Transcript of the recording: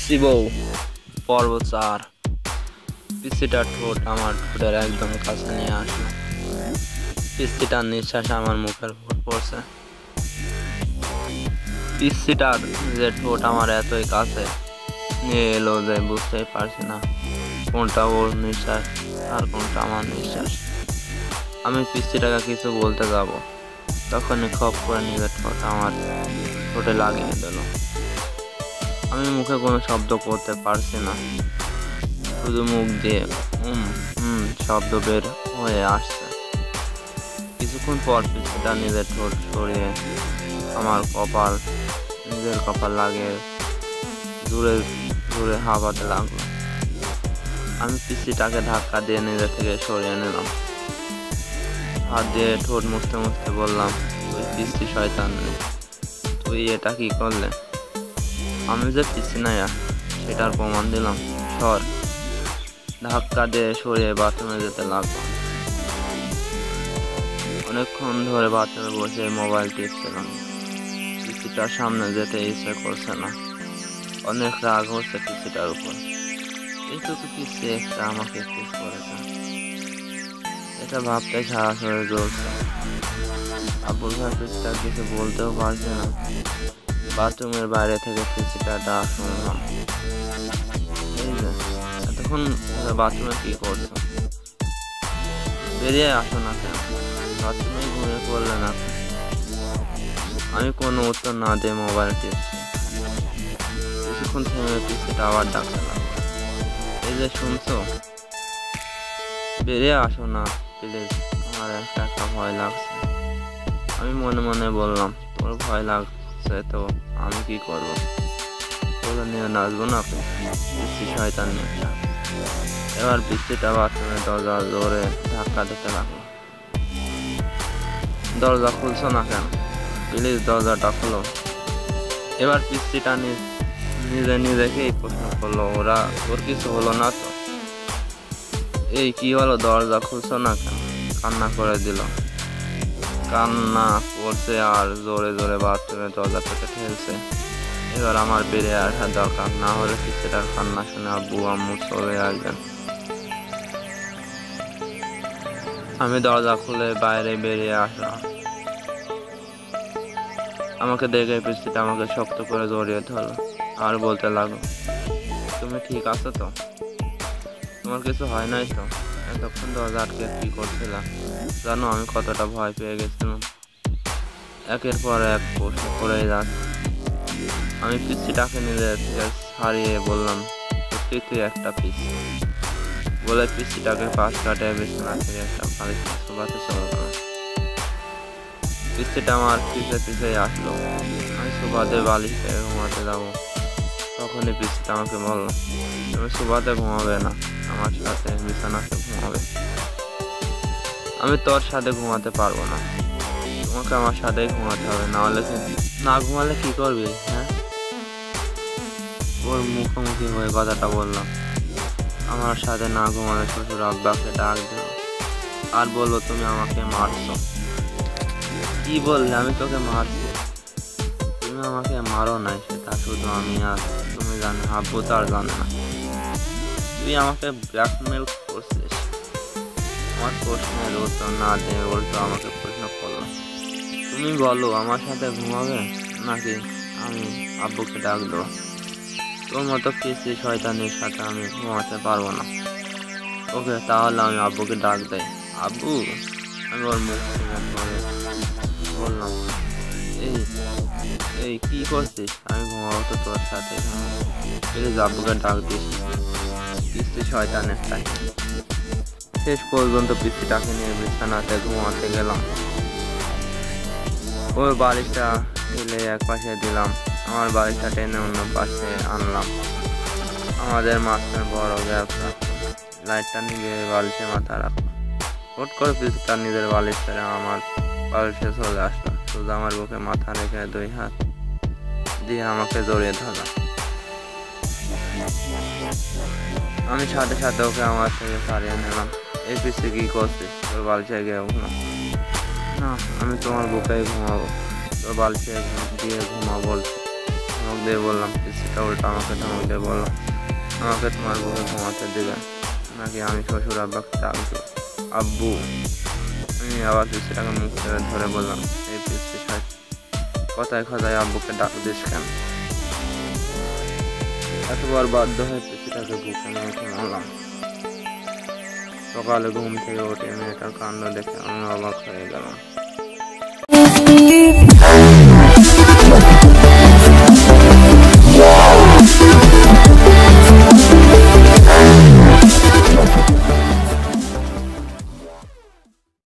পিসি বউ পর্ব 4। পিসিটার ঠোঁট আমার ঠোঁটের একদম কাছে নিয়ে আসলো। পিসিটার নিঃশ্বাস আমার মুখের উপর পড়ছে। পিসিটার যে ঠোঁট আমার এতই কাছে নিয়ে এলো যে বুঝতেই পারছি না কোনটা ওর নিঃশ্বাস আর কোনটা আমার নিঃশ্বাস। আমি পিসিটাকে কিছু বলতে যাব, তখনই খপ করে নিজের ঠোঁট আমার ঠোঁটে লাগিয়ে দিল। আমি মুখে কোনো শব্দ করতে পারছি না, শুধু মুখ দিয়ে শব্দ বের হয়ে আসছে। কিছুক্ষণ পর পিসিটা নিজের ঠোঁট সরিয়ে আমার নিজের কপাল লাগিয়ে জোরে জোরে হাঁপাতে লাগলো। আমি পিসিটাকে ধাক্কা দিয়ে নিজে থেকে সরিয়ে নিলাম। হাত দিয়ে ঠোঁট মুছতে মুছতে বললাম, তুই পিসি শয়তান, তুই এটা কি করলে? আমি যে পিসি না সেটার প্রমাণ দিলাম। সর। ধাক্কা দিয়ে সরিয়ে বাথরুমে যেতে লাগলো। অনেকক্ষণ ধরে বাথরুমে বসে মোবাইল টিপছিলাম। পিসিটার সামনে যেতে ইচ্ছে করছে না। অনেক রাগ হচ্ছে পিসিটার উপর। এইটুকু পিসি একটা আমাকে কিস করেছে, এটা ভাবতে সারা শরীর জ্বলছে। আব্বুল ভাই পিসিটা কিছু বলতেও পারছে না। বাথরুমের বাইরে থেকে পিসিটা ডাক শুনলাম, এই যে এতক্ষণ বাথরুমে কি করছো? বেরিয়ে আসো না কেন? বাথরুমে ঘুমিয়ে পড়লে না? আমি কোনো উত্তর না দিয়ে মোবাইল টিপছি। কিছুক্ষণ থেমে পিসিটা আবার ডাকতে লাগলো, এই যে শুনছো? বেরিয়ে আসো না প্লিজ, আমার একা একা ভয় লাগছে। আমি মনে মনে বললাম, তোর ভয় লাগছে তো আমি কি করবো? তোরা নিয়ে নাচবো না? পিসি শয়তান নিয়ে। এবার পিসিটা বাথরুমের দরজা জোরে ধাক্কা দিতে লাগলো। দরজা খুলছো না কেন? প্লিজ দরজাটা খোলো। এবার পিসিটা নিজে নিজেকেই প্রশ্ন করলো, ওর কিছু হলো না তো? এই কি হলো, দরজা খুলছো না কেন? কান্না করে দিল। কান্না করছে আর জোরে জোরে বাথরুমের দরজা থেকে ঠেলছে। এবার আমার বেরিয়ে আসা দরকার, না হলে পিসিটার কান্না শুনে আব্বু আম্মু চলে আসবেন। আমি দরজা খুলে বাইরে বেরিয়ে আসলাম। আমাকে দেখে পিসিটা আমাকে শক্ত করে জড়িয়ে ধরলো আর বলতে লাগলো, তুমি ঠিক আছো তো? তোমার কিছু হয় নাই তো? এতক্ষণ দরজা আটকে কি করছিলাম? জানো আমি কতটা ভয় পেয়ে গেছিলাম। একের পর এক প্রশ্ন করেই যাচ্ছে। আমি পিসিটাকে নিজের থেকে ছাড়িয়ে বললাম, সত্যি তুই একটা পিসি। বলে পিসিটাকে পাশ কাটে বিছানা থেকে একটা বালিশ শোভাতে চলে গেলাম। পিসিটা আমার পিছে পিছে আসলো। আমি শোভাতে বালিশ থেকে ঘুমাতে যাবো, তখনই পিসিটা আমাকে বললো, তুমি শোভাতে ঘুমাবে না, আমার সাথে বিছানাতে ঘুমাবে। আমি তোর সাথে ঘুমাতে পারবো না, তোমাকে আমার সাথেই ঘুমাতে হবে, না ঘুমালে কি করবি? হ্যাঁ, ওর মুখোমুখি হয়ে কথাটা বললাম। আমার সাথে না ঘুমালে শ্বশুর আব্বাকে ডাক দিল আর বললো, তুমি আমাকে মারছো। কি বললে? আমি তোকে মারছি? তুমি আমাকে মারো নাই, সেটা শুধু আমি আর তুমি জানো, আব্বু তো আর জানে না। তুই আমাকে ব্ল্যাকমেল করছিস। আমার প্রশ্নের উত্তর না দিয়ে উল্টো আমাকে প্রশ্ন করলো, তুমি বলো আমার সাথে ঘুমাবে নাকি আমি আব্বুকে ডাক দেবো? তোর মতো পিসি শয়তানের সাথে আমি ঘুমাতে পারবো না। ওকে, তাহলে আমি আব্বুকে ডাক দেই। আব্বু? আমি ওর মুখ থেকে ধরে বললাম, এই এই কি করছিস? আমি ঘুমাবো তো তোর সাথে, প্লিজ আব্বুকে ডাক দিস, পিসি শয়তানের সাথে। শেষ পর্যন্ত পিসিটাকে নিয়ে বিছানাতে ঘুমাতে গেলাম। ওর বালিশটা ঢেলে এক পাশে দিলাম, আমার বালিশটা টেনে অন্য পাশে আনলাম। আমাদের মাঝখানে বড় গ্যাপ রাখলাম। লাইটটা নিয়ে বালিশে মাথা রাখলাম। হুট করে পিসিটা নিজের বালিশ ছেড়ে আমার বালিশে চলে আসলো। শুধু আমার বুকে মাথা রেখে দুই হাত দিয়ে আমাকে জড়িয়ে ধরলাম। আমি সাথে সাথে ওকে আমার থেকে ছাড়িয়ে নিলাম। এই পিসি কি করছিস? তোর বালিশে গিয়ে ঘুমা। না, আমি তোমার বুকেই ঘুমাবো, তোর বালিশে গিয়ে ঘুমা বলছি। দিয়ে বললাম, পিস্তিটা উল্টা আমাকে ধমক দিয়ে বললাম, আমাকে তোমার বউকে ঘুমাতে দেবে নাকি আমি শ্বশুর আব্বাকে ডাকবো? আব্বু। আমি আবার পিস্তিটাকে মুখ ধরে বললাম, এই পিস্তি খাই, কথায় কথায় আব্বুকে ডাক দিস কেন? এতবার বাধ্য হয়ে পিস্তিটাকে বুকে নিয়ে ঘুমালাম। সকালে ঘুম থেকে উঠে মেয়েটার কাণ্ড দেখে আমি অবাক হয়ে গেলাম।